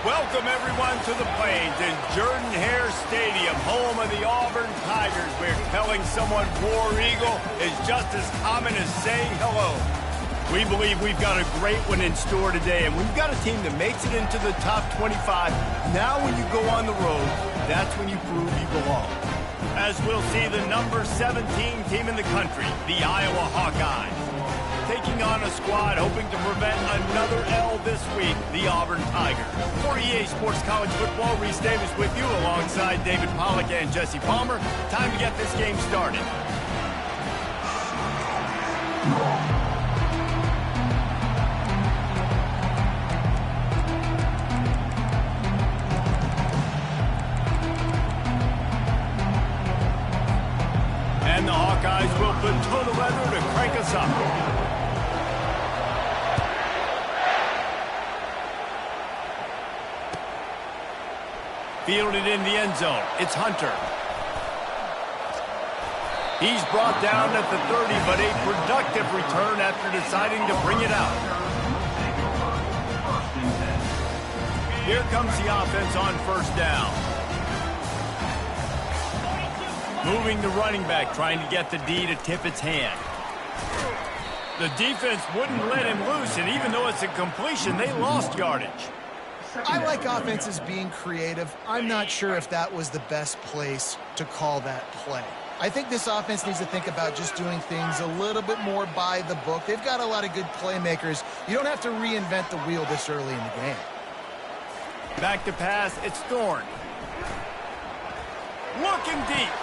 Welcome, everyone, to the Plains in Jordan-Hare Stadium, home of the Auburn Tigers, where telling someone War Eagle is just as common as saying hello. We believe we've got a great one in store today, and we've got a team that makes it into the top 25. Now when you go on the road, that's when you prove you belong. As we'll see the number 17 team in the country, the Iowa Hawkeyes, taking on a squad hoping to prevent another L this week, the Auburn Tigers. For EA Sports College Football, Reese Davis with you alongside David Pollack and Jesse Palmer. Time to get this game started. And the Hawkeyes will put toe to leather to crank us up. Fielded in the end zone. It's Hunter. He's brought down at the 30, but a productive return after deciding to bring it out. Here comes the offense on first down. Moving the running back, trying to get the D to tip its hand. The defense wouldn't let him loose, and even though it's a completion, they lost yardage. I like offenses being creative. I'm not sure if that was the best place to call that play. I think this offense needs to think about just doing things a little bit more by the book. They've got a lot of good playmakers. You don't have to reinvent the wheel this early in the game. Back to pass, it's Thorne. Looking deep.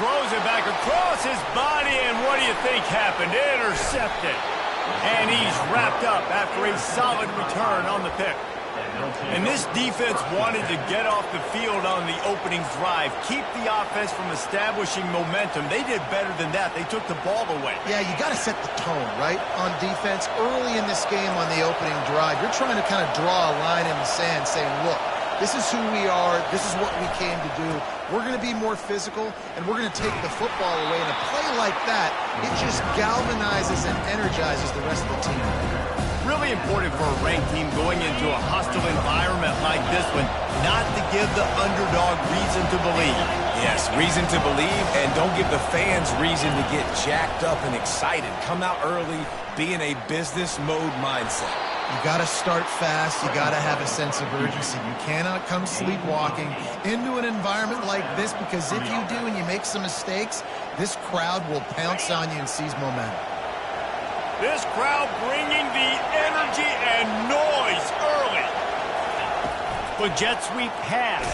Throws it back across his body, and what do you think happened? Intercepted. And he's wrapped up after a solid return on the pick. And this defense wanted to get off the field on the opening drive, keep the offense from establishing momentum. They did better than that. They took the ball away. Yeah, you got to set the tone, right, on defense. Early in this game on the opening drive, you're trying to kind of draw a line in the sand saying, look, this is who we are. This is what we came to do. We're going to be more physical, and we're going to take the football away. And a play like that, it just galvanizes and energizes the rest of the team. Really important for a ranked team going into a hostile environment like this one, not to give the underdog reason to believe. Yes, reason to believe, and don't give the fans reason to get jacked up and excited. Come out early, be in a business mode mindset. You got to start fast. You got to have a sense of urgency. You cannot come sleepwalking into an environment like this, because if you do and you make some mistakes, this crowd will pounce on you and seize momentum. This crowd bringing the energy and noise early. But jet sweep pass.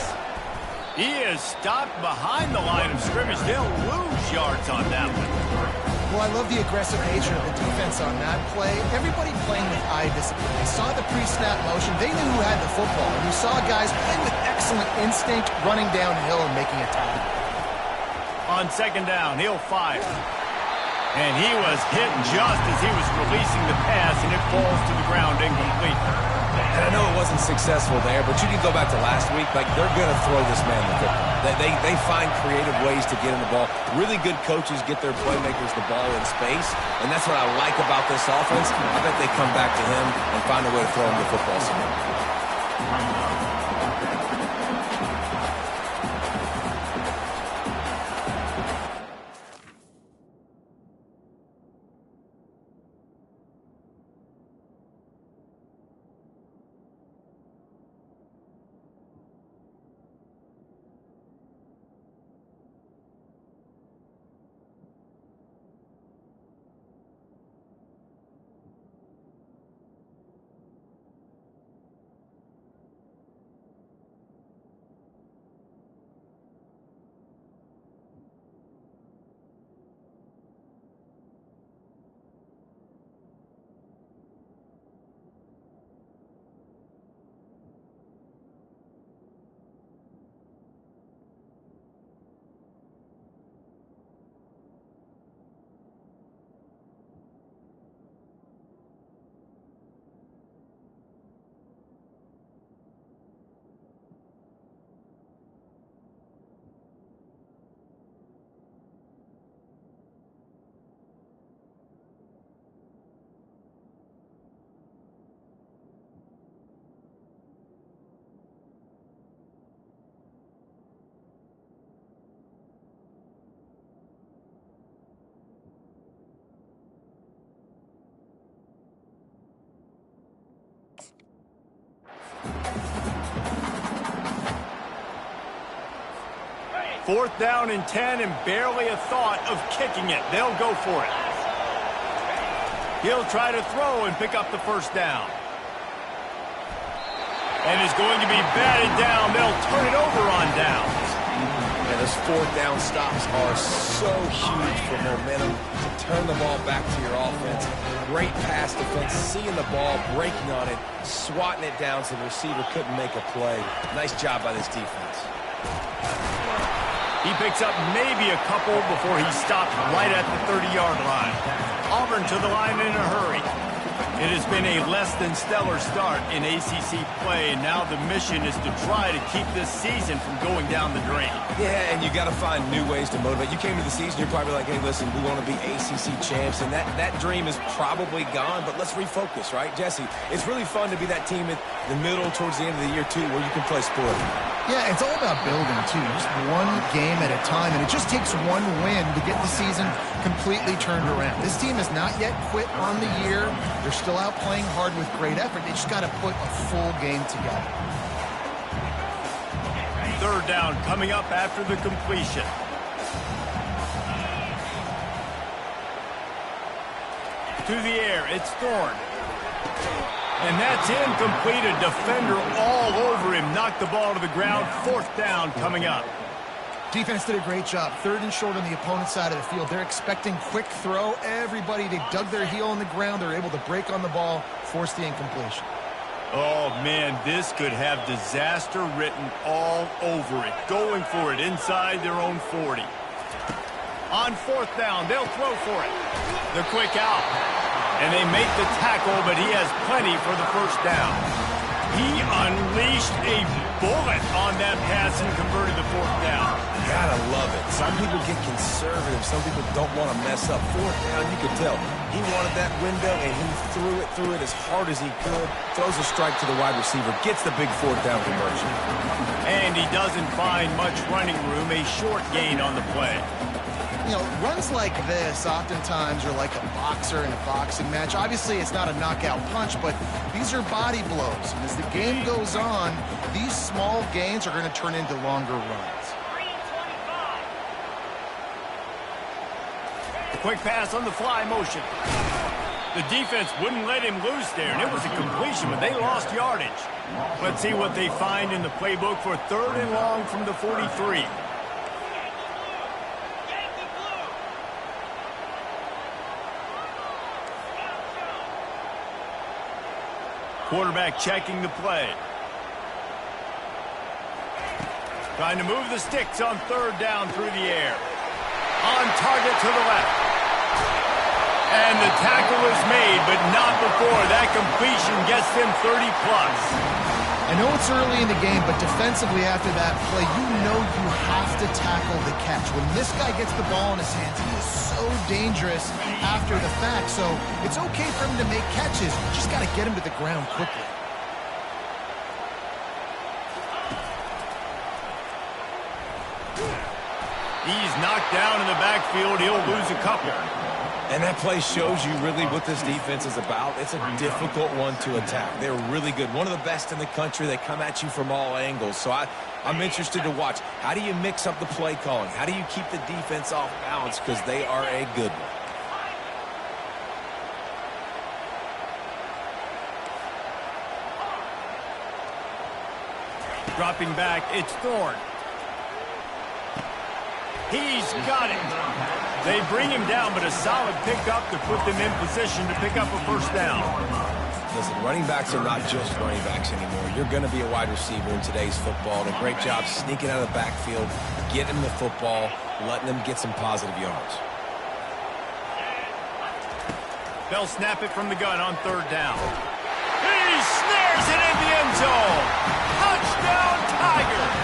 He is stopped behind the line of scrimmage. They'll lose yards on that one. Well, I love the aggressive nature of the defense on that play. Everybody playing with eye discipline. They saw the pre-snap motion. They knew who had the football. And you saw guys playing with excellent instinct, running downhill and making a tackle. On second down, he'll fire. And he was hit just as he was releasing the pass, and it falls to the ground incomplete. And I know it wasn't successful there, but you can go back to last week. Like, they're going to throw this man the football. They find creative ways to get him the ball. Really good coaches get their playmakers the ball in space, and that's what I like about this offense. I bet they come back to him and find a way to throw him the football somewhere. 4th down and 10 and barely a thought of kicking it. They'll go for it. He'll try to throw and pick up the 1st down. And is going to be batted down. They'll turn it over on downs. And those 4th down stops are so huge for momentum to turn the ball back to your offense. Great pass defense, seeing the ball, breaking on it, swatting it down so the receiver couldn't make a play. Nice job by this defense. He picks up maybe a couple before he stops right at the 30-yard line. Auburn to the line in a hurry. It has been a less than stellar start in ACC play, and now the mission is to try to keep this season from going down the drain. Yeah, and you got to find new ways to motivate. You came to the season, you're probably like, hey, listen, we want to be ACC champs, and that dream is probably gone, but let's refocus, right? Jesse, it's really fun to be that team at the middle towards the end of the year, too, where you can play sport. Yeah, it's all about building, too. Just one game at a time, and it just takes one win to get the season completely turned around. This team has not yet quit on the year. They're still out playing hard with great effort. They just got to put a full game together. 3rd down coming up after the completion. To the air, it's Thorne. And that's incomplete. A defender all over him. Knocked the ball to the ground. 4th down coming up. Defense did a great job. 3rd and short on the opponent's side of the field. They're expecting quick throw. Everybody, they dug their heel in the ground. They're able to break on the ball, force the incompletion. Oh, man, this could have disaster written all over it. Going for it inside their own 40. On 4th down, they'll throw for it. The quick out. And they make the tackle, but he has plenty for the 1st down. He unleashed a bullet on that pass and converted the 4th down. Gotta love it. Some people get conservative. Some people don't want to mess up. 4th down, you could tell. He wanted that window, and he threw it as hard as he could. Throws a strike to the wide receiver. Gets the big 4th down conversion. And he doesn't find much running room. A short gain on the play. You know, runs like this oftentimes are like a boxer in a boxing match. Obviously, it's not a knockout punch, but these are body blows. And as the game goes on, these small gains are going to turn into longer runs. A quick pass on the fly motion. The defense wouldn't let him loose there, and it was a completion, but they lost yardage. Let's see what they find in the playbook for 3rd and long from the 43. Quarterback checking the play. Trying to move the sticks on 3rd down through the air. On target to the left. And the tackle is made, but not before that completion gets them 30-plus. I know it's early in the game, but defensively after that play, you know you have to tackle the catch. When this guy gets the ball in his hands, he is so dangerous after the fact. So it's okay for him to make catches. You just got to get him to the ground quickly. He's knocked down in the backfield. He'll lose a couple. And that play shows you really what this defense is about. It's a difficult one to attack. They're really good. One of the best in the country. They come at you from all angles. So I'm interested to watch. How do you mix up the play calling? How do you keep the defense off balance? Because they are a good one. Dropping back, it's Thorne. He's got it. They bring him down, but a solid pickup to put them in position to pick up a 1st down. Listen, running backs are not just running backs anymore. You're going to be a wide receiver in today's football. And a great job sneaking out of the backfield, getting the football, letting them get some positive yards. They'll snap it from the gun on 3rd down. He snares it in the end zone. Touchdown, Tigers.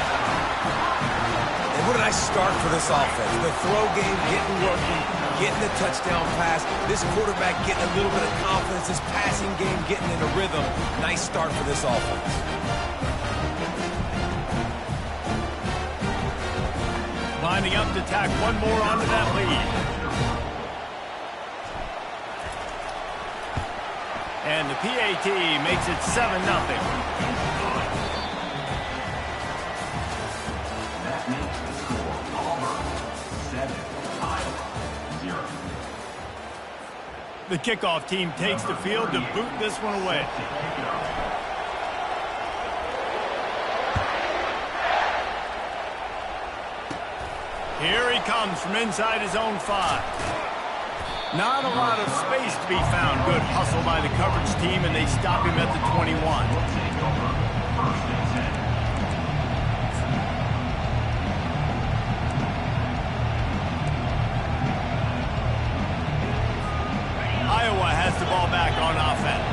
And what a nice start for this offense. The throw game getting working, getting the touchdown pass. This quarterback getting a little bit of confidence. This passing game getting in a rhythm. Nice start for this offense. Lining up to tack one more onto that lead. And the PAT makes it 7-0. The kickoff team takes the field to boot this one away. Here he comes from inside his own 5. Not a lot of space to be found. Good hustle by the coverage team, and they stop him at the 21. Iowa has the ball back on offense.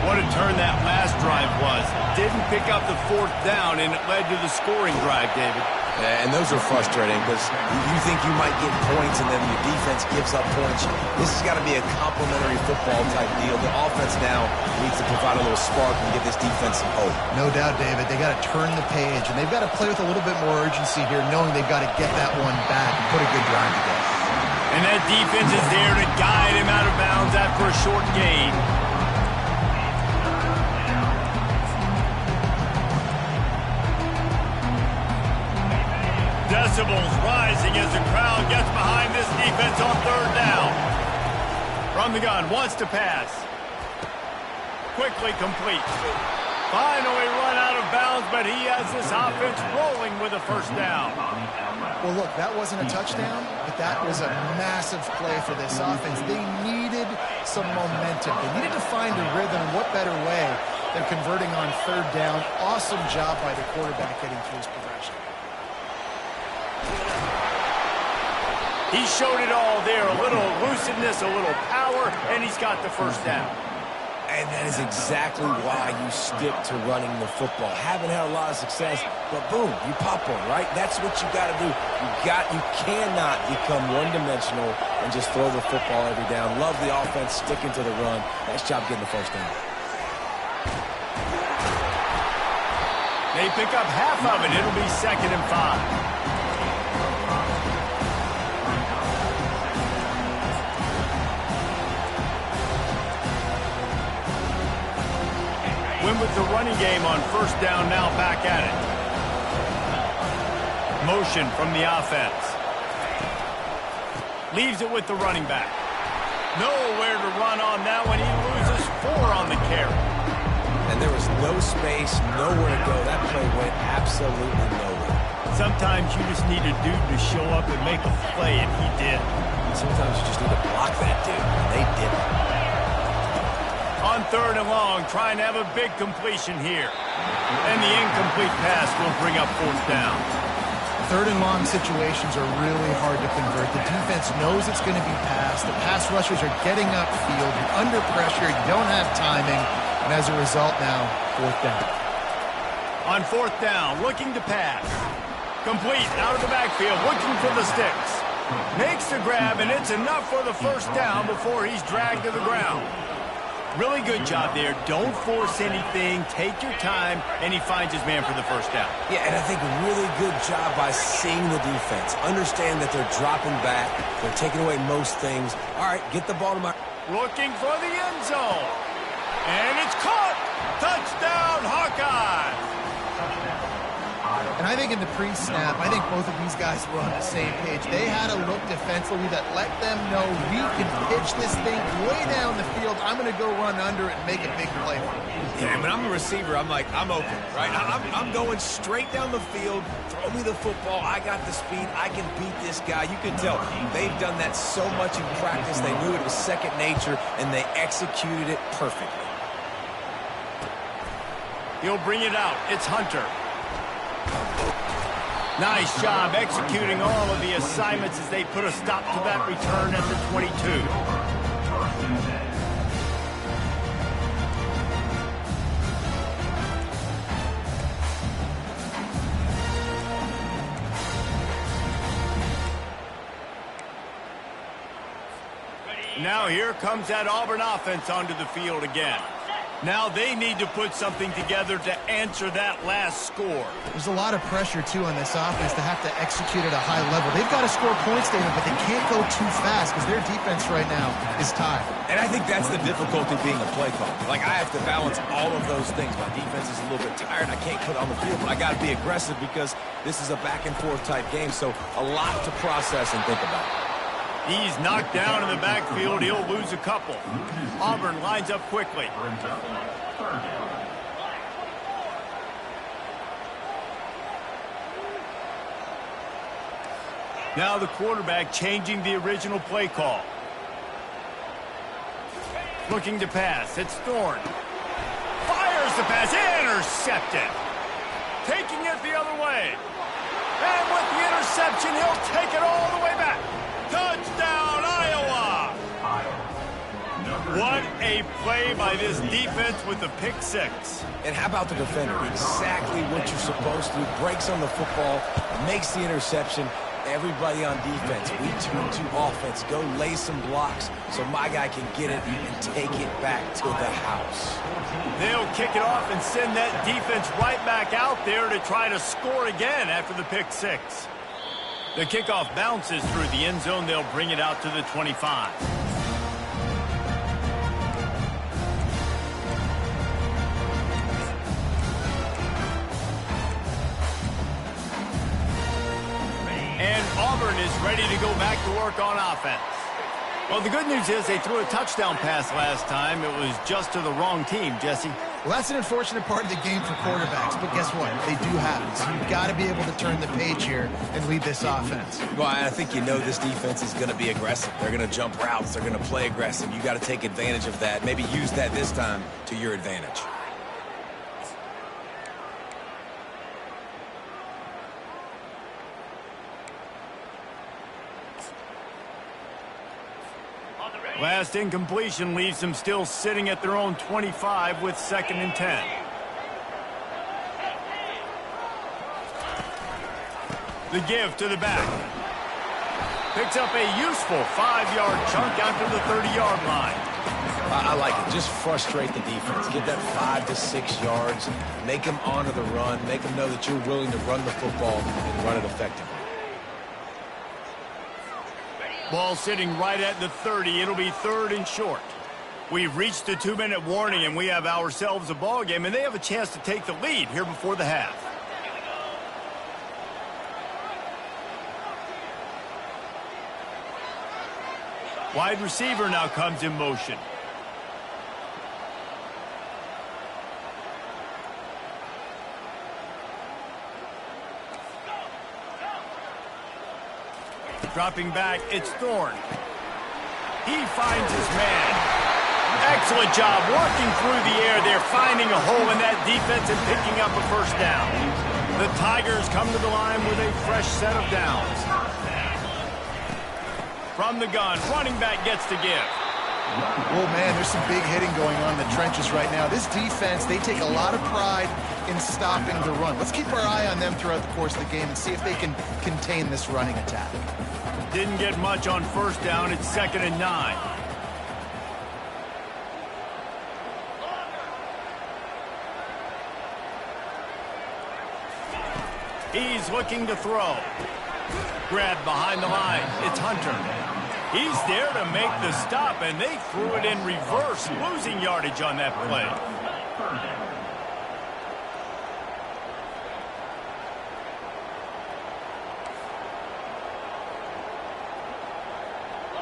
What a turn that last drive was. Didn't pick up the 4th down, and it led to the scoring drive, David. Yeah, and those are frustrating because you think you might get points and then your defense gives up points. This has got to be a complementary football type deal. The offense now needs to provide a little spark and give this defense some hope. No doubt, David. They got to turn the page, and they've got to play with a little bit more urgency here, knowing they've got to get that one back and put a good drive together. And that defense is there to guide him out of bounds after a short gain. Decibels rising as the crowd gets behind this defense on 3rd down. From the gun, wants to pass. Quickly complete. Finally run out of bounds, but he has this offense rolling with a 1st down. Well, look, that wasn't a touchdown, but that was a massive play for this offense. They needed some momentum. They needed to find a rhythm. What better way than converting on 3rd down? Awesome job by the quarterback getting through his progression. He showed it all there. A little elusiveness, a little power, and he's got the 1st down. And that is exactly why you stick to running the football. Haven't had a lot of success, but boom, you pop one, right? That's what you got to do. You cannot become one-dimensional and just throw the football every down. Love the offense, sticking to the run. Nice job getting the 1st down. They pick up half of it. It'll be 2nd and 5. Win with the running game on 1st down, now back at it. Motion from the offense. Leaves it with the running back. Nowhere to run on that one. He loses 4 on the carry. And there was no space, nowhere to go. That play went absolutely nowhere. Sometimes you just need a dude to show up and make a play, and he did. Sometimes you just need to block that dude, and they didn't. On 3rd and long, trying to have a big completion here. And the incomplete pass will bring up 4th down. 3rd and long situations are really hard to convert. The defense knows it's going to be passed. The pass rushers are getting upfield. You're under pressure. You don't have timing. And as a result now, 4th down. On 4th down, looking to pass. Complete, out of the backfield, looking for the sticks. Makes the grab, and it's enough for the 1st down before he's dragged to the ground. Really good job there. Don't force anything. Take your time, and he finds his man for the 1st down. Yeah, and I think really good job by seeing the defense. Understand that they're dropping back. They're taking away most things. All right, get the ball to my... Looking for the end zone. And it's caught. Touchdown, Hawkeyes. And I think in the pre-snap, I think both of these guys were on the same page. They had a look defensively that let them know we can pitch this thing way down the field. I'm going to go run under it and make a big play. Yeah, when I'm a receiver, I'm like, I'm open, right? I'm going straight down the field. Throw me the football. I got the speed. I can beat this guy. You can tell they've done that so much in practice. They knew it was second nature, and they executed it perfectly. He'll bring it out. It's Hunter. Nice job executing all of the assignments as they put a stop to that return at the 22. Now here comes that Auburn offense onto the field again. Now they need to put something together to answer that last score. There's a lot of pressure, too, on this offense to have to execute at a high level. They've got to score points, David, but they can't go too fast because their defense right now is tied. And I think that's the difficulty being a play caller. Like, I have to balance all of those things. My defense is a little bit tired. I can't put it on the field, but I got to be aggressive because this is a back-and-forth type game, so a lot to process and think about. He's knocked down in the backfield. He'll lose a couple. Auburn lines up quickly. Now the quarterback changing the original play call. Looking to pass. It's Thorne. Fires the pass. Intercepted. Taking it the other way. And with the interception, he'll take it all the way back. Touchdown, Iowa! What a play by this defense with the pick six. And how about the defender? Exactly what you're supposed to do. Breaks on the football, makes the interception. Everybody on defense, we turn to offense. Go lay some blocks so my guy can get it and take it back to the house. They'll kick it off and send that defense right back out there to try to score again after the pick six. The kickoff bounces through the end zone. They'll bring it out to the 25. And Auburn is ready to go back to work on offense. Well, the good news is they threw a touchdown pass last time. It was just to the wrong team, Jesse. Well, that's an unfortunate part of the game for quarterbacks, but guess what? They do happen. So you've got to be able to turn the page here and lead this offense. Well, I think you know this defense is going to be aggressive. They're going to jump routes. They're going to play aggressive. You got to take advantage of that. Maybe use that this time to your advantage. Last incompletion leaves them still sitting at their own 25 with 2nd and 10. The give to the back. Picks up a useful 5-yard chunk out to the 30-yard line. I like it. Just frustrate the defense. Get that 5 to 6 yards. Make them honor the run. Make them know that you're willing to run the football and run it effectively. Ball sitting right at the 30. It'll be 3rd and short. We've reached the 2-minute warning, and we have ourselves a ball game, and they have a chance to take the lead here before the half. Wide receiver now comes in motion. Dropping back, it's Thorne. He finds his man. Excellent job working through the air there, finding a hole in that defense and picking up a 1st down. The Tigers come to the line with a fresh set of downs. From the gun, running back gets to give. Oh, man, there's some big hitting going on in the trenches right now. This defense, they take a lot of pride in stopping the run. Let's keep our eye on them throughout the course of the game and see if they can contain this running attack. Didn't get much on 1st down. It's 2nd and 9. He's looking to throw. Grabbed behind the line. It's Hunter. He's there to make the stop, and they threw it in reverse, losing yardage on that play.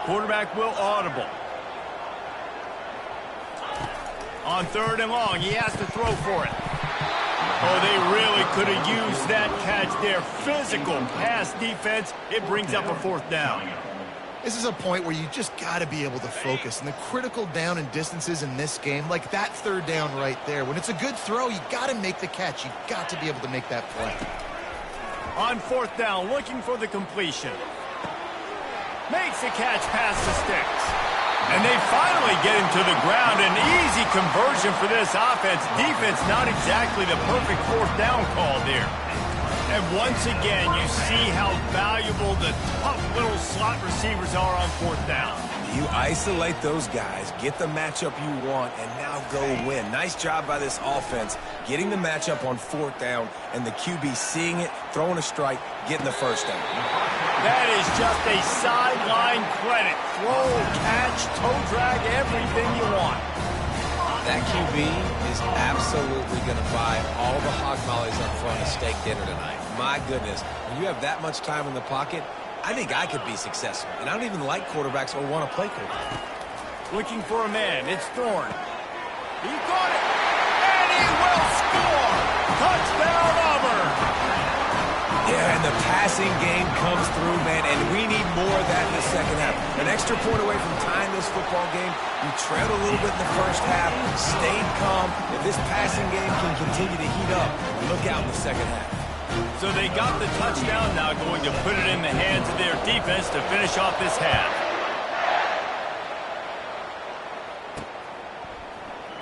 Quarterback will audible. On 3rd and long, he has to throw for it. Oh, they really could have used that catch there. Physical pass defense. It brings up a 4th down. This is a point where you just got to be able to focus. And the critical down and distances in this game, like that 3rd down right there, when it's a good throw, you got to make the catch. You got to be able to make that play. On 4th down, looking for the completion. Makes the catch past the sticks. And they finally get him to the ground. An easy conversion for this offense. Defense not exactly the perfect 4th down call there. And once again, you see how valuable the tough little slot receivers are on 4th down. You isolate those guys, get the matchup you want, and now go win. Nice job by this offense, getting the matchup on 4th down, and the QB seeing it, throwing a strike, getting the 1st down. That is just a sideline credit. Throw, catch, toe drag, everything you want. That QB is absolutely going to buy all the hog mollies up front of steak dinner tonight. My goodness, when you have that much time in the pocket, I think I could be successful, and I don't even like quarterbacks or want to play quarterback. Looking for a man. It's Thorne. He got it, and he will score. Touchdown, Auburn. Yeah, and the passing game comes through, man, and we need more of that in the second half. An extra point away from tying this football game. You trailed a little bit in the first half, stayed calm. If this passing game can continue to heat up, look out in the second half. So they got the touchdown, now going to put it in the hands of their defense to finish off this half.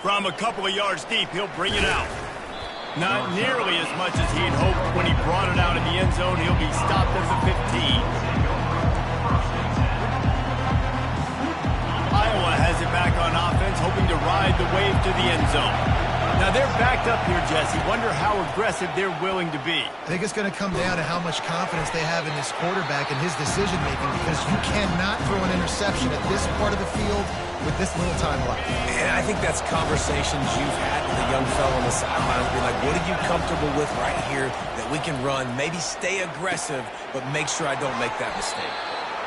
From a couple of yards deep, he'll bring it out. Not nearly as much as he'd hoped when he brought it out of the end zone. He'll be stopped at the 15. Iowa has it back on offense, hoping to ride the wave to the end zone. Now they're backed up here, Jesse. Wonder how aggressive they're willing to be. I think it's going to come down to how much confidence they have in this quarterback and his decision-making, because you cannot throw an interception at this part of the field with this little time left. And I think that's conversations you've had with a young fellow on the sideline. Be like, what are you comfortable with right here that we can run? Maybe stay aggressive, but make sure I don't make that mistake.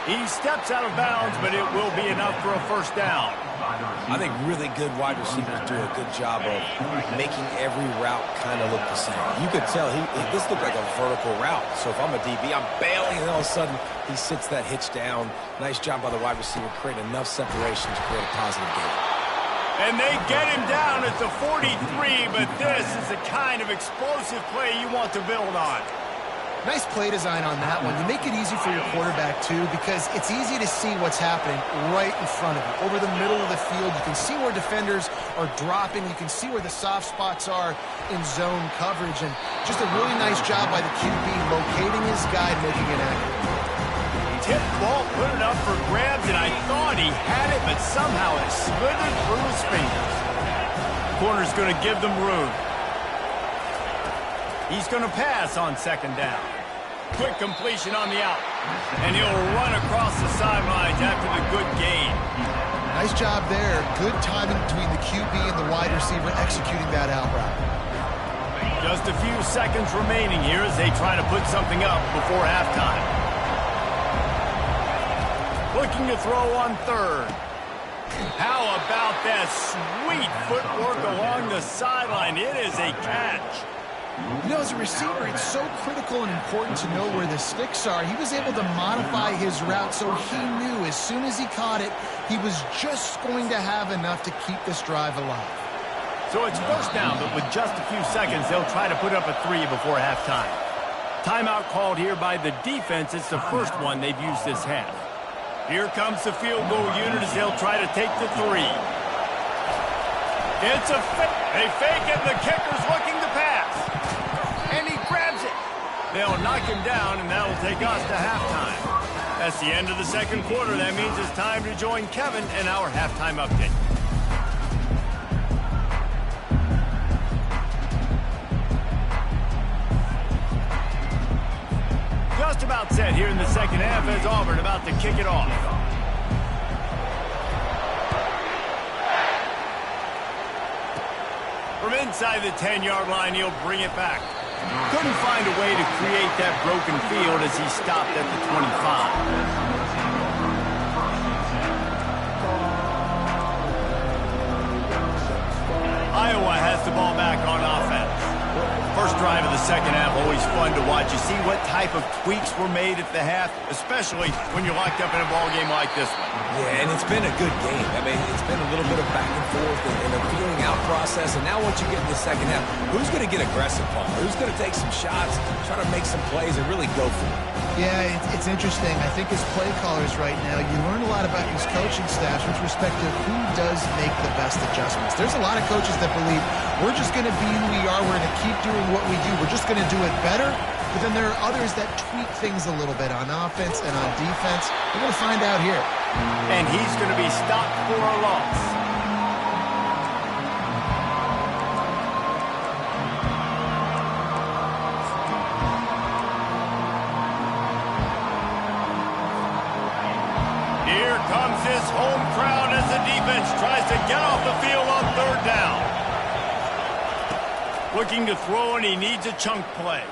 He steps out of bounds, but it will be enough for a first down. I think really good wide receivers do a good job of making every route kind of look the same. You could tell this looked like a vertical route. So if I'm a DB, I'm bailing, and all of a sudden he sits that hitch down. Nice job by the wide receiver, creating enough separation to create a positive game. And they get him down at the 43, but this is the kind of explosive play you want to build on. Nice play design on that one. You make it easy for your quarterback, too, because it's easy to see what's happening right in front of you. Over the middle of the field, you can see where defenders are dropping. You can see where the soft spots are in zone coverage. And just a really nice job by the QB locating his guy, making it accurate. Tip ball, put it up for grabs, and I thought he had it, but somehow it slithered through his fingers. Corner's going to give them room. He's going to pass on second down. Quick completion on the out. And he'll run across the sidelines after the good gain. Nice job there. Good timing between the QB and the wide receiver executing that out route. Just a few seconds remaining here as they try to put something up before halftime. Looking to throw on third. How about that sweet footwork along the sideline? It is a catch. You know, as a receiver, it's so critical and important to know where the sticks are. He was able to modify his route so he knew as soon as he caught it, he was just going to have enough to keep this drive alive. So it's first down, but with just a few seconds, they'll try to put up a 3 before halftime. Timeout called here by the defense. It's the first one they've used this half. Here comes the field goal unit as they'll try to take the 3. It's a fake. They fake it, the kicker's looking to pass. And he grabs it. They'll knock him down, and that'll take us to halftime. That's the end of the second quarter. That means it's time to join Kevin and our halftime update. Just about set here in the second half as Auburn about to kick it off. From inside the 10-yard line, he'll bring it back. Couldn't find a way to create that broken field as he stopped at the 25. Iowa has the ball back on offense. First drive of the second half, always fun to watch. You see what type of tweaks were made at the half, especially when you're locked up in a ball game like this one. Yeah, and it's been a good game. I mean, it's been a little bit of back and forth and a feeling out process. And now once you get in the second half, who's going to get aggressive, Paul? Who's going to take some shots, try to make some plays, and really go for it? Yeah, it's interesting. I think as play callers right now, you learn a lot about these coaching staffs with respect to who does make the best adjustments. There's a lot of coaches that believe we're just going to be who we are. We're going to keep doing what we do. We're just going to do it better. But then there are others that tweak things a little bit on offense and on defense. We're going to find out here. And he's going to be stopped for a loss. Here comes this home crowd as the defense tries to get off the field on third down. Looking to throw, and he needs a chunk play.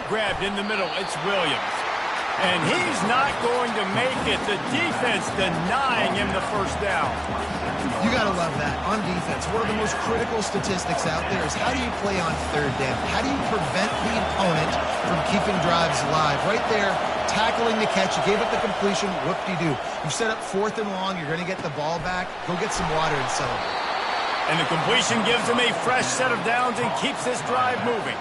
Grabbed in the middle, it's Williams. And he's not going to make it. The defense denying him the first down. You got to love that. On defense, one of the most critical statistics out there is how do you play on third down? How do you prevent the opponent from keeping drives alive? Right there, tackling the catch. You gave up the completion. Whoop-de-doo. You've set up 4th and long. You're going to get the ball back. Go get some water and celebrate. And the completion gives him a fresh set of downs and keeps this drive moving.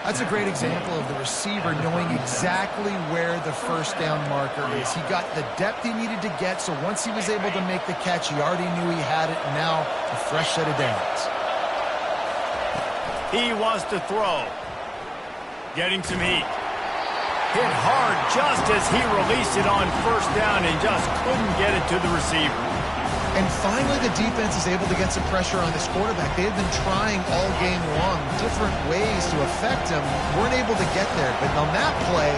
That's a great example of the receiver knowing exactly where the first down marker is. He got the depth he needed to get, so once he was able to make the catch, he already knew he had it, and now a fresh set of downs. He wants to throw. Getting some heat. Hit hard just as he released it on first down and just couldn't get it to the receiver. And finally, the defense is able to get some pressure on this quarterback. They had been trying all game long different ways to affect him. Weren't able to get there. But on that play,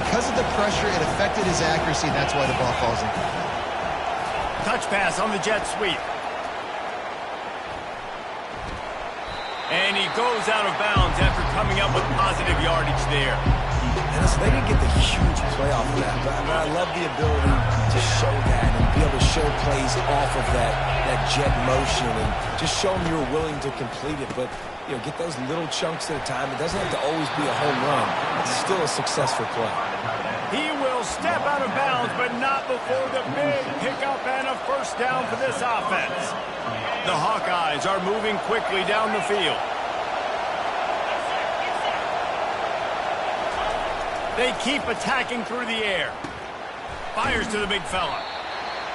because of the pressure, it affected his accuracy. That's why the ball falls in. Touch pass on the jet sweep. And he goes out of bounds after coming up with positive yardage there. And listen, they didn't get the huge play off of that, but I love the ability to show that and be able to show plays off of that jet motion and just show them you're willing to complete it. But, you know, get those little chunks at a time. It doesn't have to always be a home run. It's still a successful play. He will step out of bounds, but not before the big pickup and a first down for this offense. The Hawkeyes are moving quickly down the field. They keep attacking through the air. Fires to the big fella.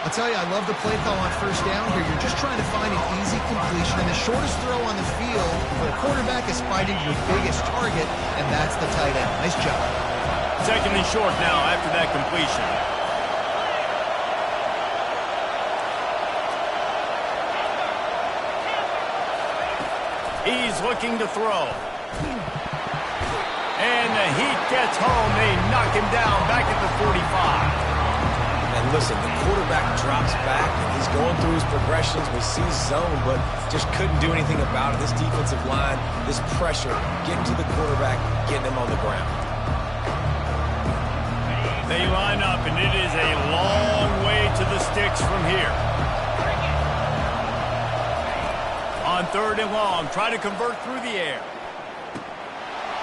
I'll tell you, I love the play call on first down here. You're just trying to find an easy completion, and the shortest throw on the field where the quarterback is fighting your biggest target, and that's the tight end. Nice job. 2nd and short now after that completion. He's looking to throw. And the heat gets home. They knock him down back at the 45. And listen, the quarterback drops back, and he's going through his progressions. We see zone, but just couldn't do anything about it. This defensive line, this pressure, getting to the quarterback, getting him on the ground. They line up, and it is a long way to the sticks from here. On 3rd and long, try to convert through the air.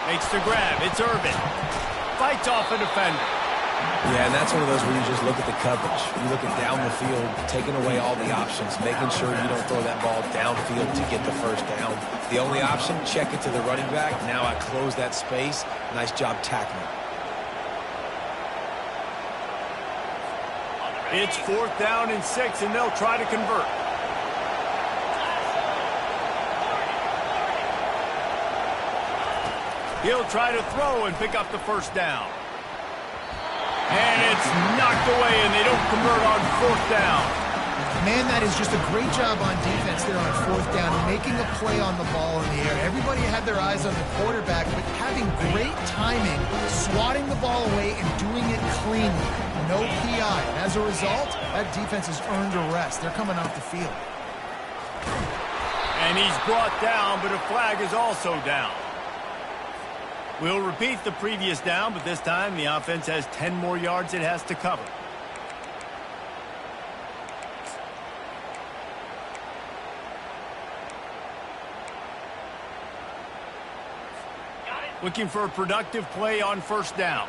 Makes the grab. It's Urban. Fights off a defender. Yeah, and that's one of those where you just look at the coverage. You look at down the field, taking away all the options, making sure you don't throw that ball downfield to get the first down. The only option, check it to the running back. Now I close that space. Nice job tackling. It's 4th down and 6, and they'll try to convert. He'll try to throw and pick up the first down. And it's knocked away, and they don't convert on 4th down. Man, that is just a great job on defense there on 4th down, making a play on the ball in the air. Everybody had their eyes on the quarterback, but having great timing, swatting the ball away and doing it cleanly. No PI. And as a result, that defense has earned a rest. They're coming off the field. And he's brought down, but a flag is also down. We'll repeat the previous down, but this time the offense has 10 more yards it has to cover. Looking for a productive play on first down.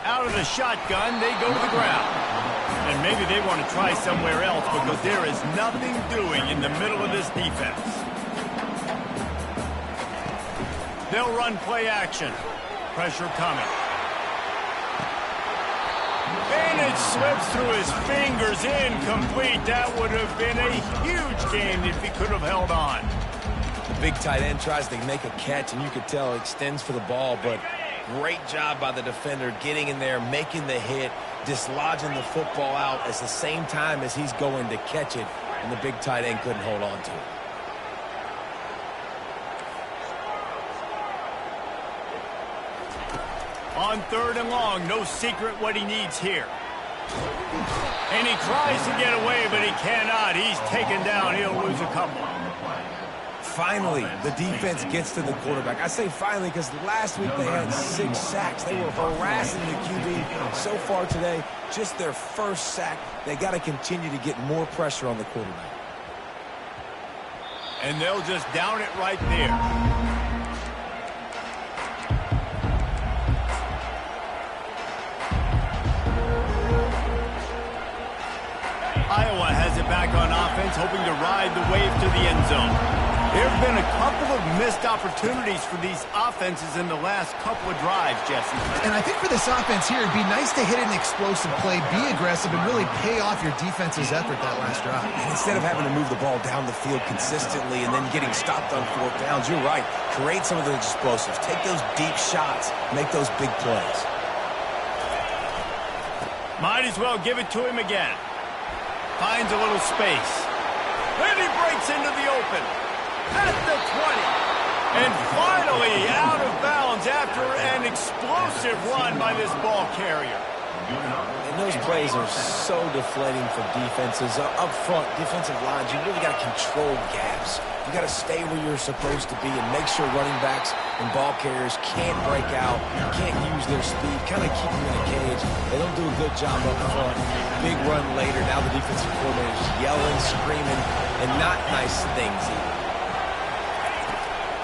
Out of the shotgun, they go to the ground. And maybe they want to try somewhere else because there is nothing doing in the middle of this defense. They'll run play action. Pressure coming. And it slips through his fingers, incomplete. That would have been a huge gain if he could have held on. The big tight end tries to make a catch, and you could tell it extends for the ball, but great job by the defender getting in there, making the hit, dislodging the football out at the same time as he's going to catch it, and the big tight end couldn't hold on to it. On 3rd and long, no secret what he needs here. And he tries to get away, but he cannot. He's taken down. He'll lose a couple. Finally, the defense gets to the quarterback. I say finally because last week they had 6 sacks. They were harassing the QB. So far today, just their first sack. They got to continue to get more pressure on the quarterback. And they'll just down it right there. Iowa has it back on offense, hoping to ride the wave to the end zone. There have been a couple of missed opportunities for these offenses in the last couple of drives, Jesse. And I think for this offense here, it'd be nice to hit an explosive play, be aggressive, and really pay off your defense's effort that last drive. And instead of having to move the ball down the field consistently and then getting stopped on 4th downs, you're right. Create some of those explosives. Take those deep shots. Make those big plays. Might as well give it to him again. Finds a little space. And he breaks into the open. At the 20. And finally out of bounds after an explosive run by this ball carrier. And those plays are so deflating for defenses. Up front, defensive lines, you really got to control gaps. You got to stay where you're supposed to be and make sure running backs and ball carriers can't break out, can't use their speed, kind of keep them in a cage. They don't do a good job up front. Big run later. Now the defensive coordinator is yelling, screaming, and not nice things either.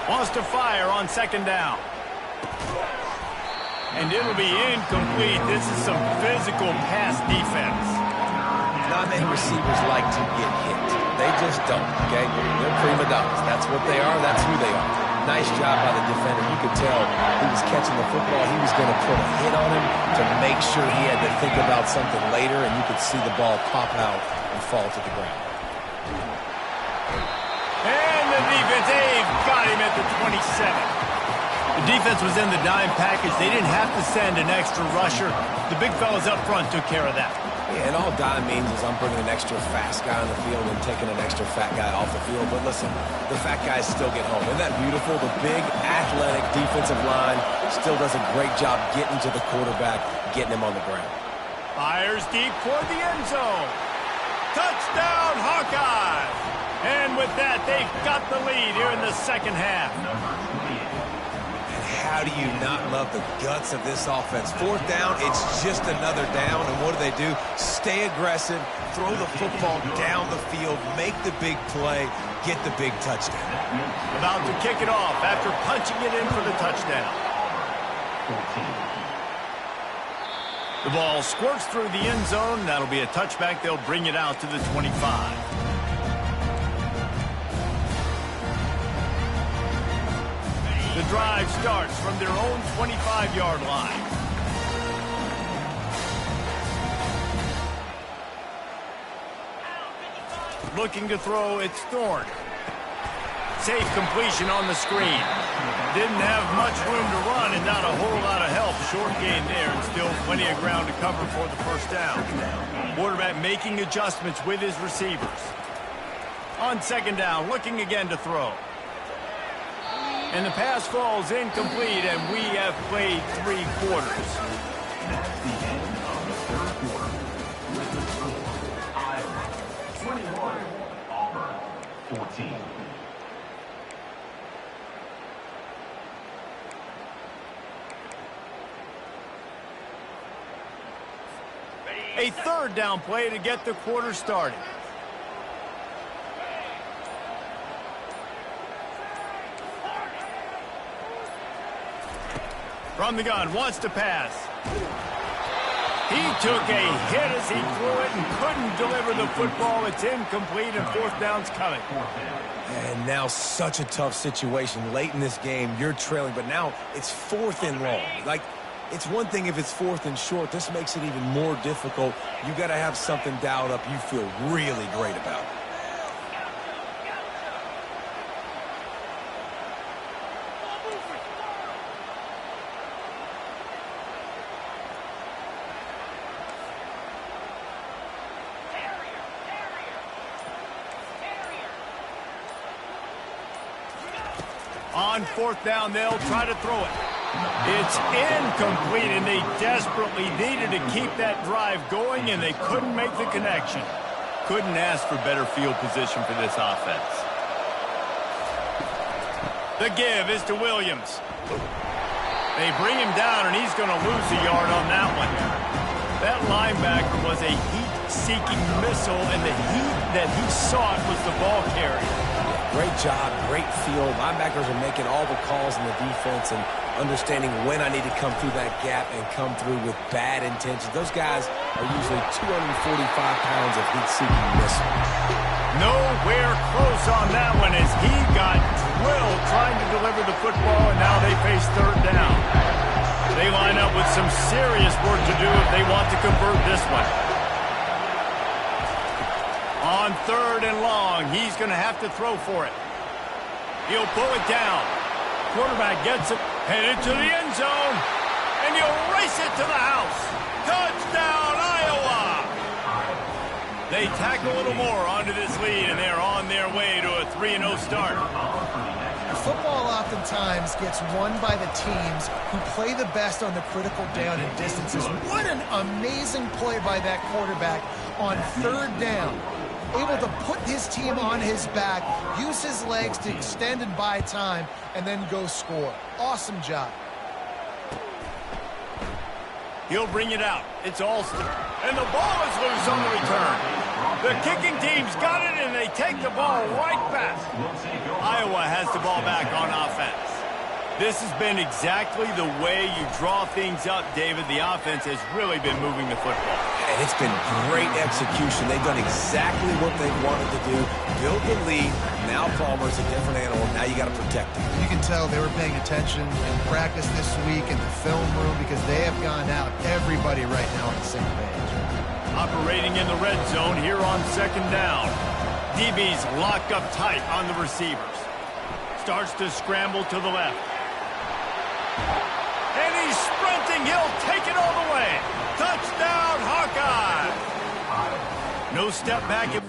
Wants to fire on 2nd down. And it'll be incomplete. This is some physical pass defense. Not many receivers like to get hit. They just don't, okay? They're prima donnas. That's what they are. That's who they are. Nice job by the defender. You could tell he was catching the football. He was going to put a hit on him to make sure he had to think about something later, and you could see the ball pop out and fall to the ground. And the defense, they've got him at the 27. The defense was in the dime package. They didn't have to send an extra rusher. The big fellas up front took care of that. Yeah, and all dime means is I'm bringing an extra fast guy on the field and taking an extra fat guy off the field. But listen, the fat guys still get home. Isn't that beautiful? The big, athletic defensive line still does a great job getting to the quarterback, getting him on the ground. Fires deep toward the end zone. Touchdown, Hawkeyes! And with that, they've got the lead here in the 2nd half. And how do you not love the guts of this offense? 4th down, it's just another down. And what do? Stay aggressive, throw the football down the field, make the big play, get the big touchdown. About to kick it off after punching it in for the touchdown. The ball squirts through the end zone. That'll be a touchback. They'll bring it out to the 25. The drive starts from their own 25-yard line. Looking to throw, it's Thorne. Safe completion on the screen. Didn't have much room to run and not a whole lot of help. Short gain there and still plenty of ground to cover for the 1st down. Quarterback making adjustments with his receivers. On 2nd down, looking again to throw. And the pass falls incomplete, and we have played 3 quarters. That's the end of the 3rd quarter. With the score, Iowa 21, Auburn 14. A 3rd down play to get the quarter started. From the gun, wants to pass. He took a hit as he threw it and couldn't deliver the football. It's incomplete and 4th down's coming. And now such a tough situation. Late in this game, you're trailing, but now it's 4th and long. Like, it's one thing if it's 4th and short. This makes it even more difficult. You got to have something dialed up you feel really great about. On 4th down, they'll try to throw it. It's incomplete, and they desperately needed to keep that drive going, and they couldn't make the connection. Couldn't ask for better field position for this offense. The give is to Williams. They bring him down, and he's going to lose a yard on that one. That linebacker was a heat-seeking missile, and the heat that he sought was the ball carrier. Great job, great feel. Linebackers are making all the calls in the defense and understanding when I need to come through that gap and come through with bad intentions. Those guys are usually 245 pounds of heat-seeking missile. Nowhere close on that one as he got drilled trying to deliver the football, and now they face third down. They line up with some serious work to do if they want to convert this one. On third and long, he's going to have to throw for it. He'll pull it down. Quarterback gets it, headed to the end zone, and he'll race it to the house. Touchdown, Iowa! They tack a little more onto this lead, and they're on their way to a 3-0 start. Football oftentimes gets won by the teams who play the best on the critical down and distances. What an amazing play by that quarterback on third down. Able to put his team on his back, use his legs to extend and buy time, and then go score. Awesome job. He'll bring it out. It's Alston. And the ball is loose on the return. The kicking team's got it, and they take the ball right back. Iowa has the ball back on offense. This has been exactly the way you draw things up, David. The offense has really been moving the football. And it's been great execution. They've done exactly what they wanted to do. Build the lead. Now Palmer's a different animal. Now you got to protect him. You can tell they were paying attention in practice this week in the film room because they have gone out, everybody right now on the same page. Operating in the red zone here on second down. DB's locked up tight on the receivers. Starts to scramble to the left. And he's sprinting. He'll take it all the way. Touchdown, Hawkeye. No step back.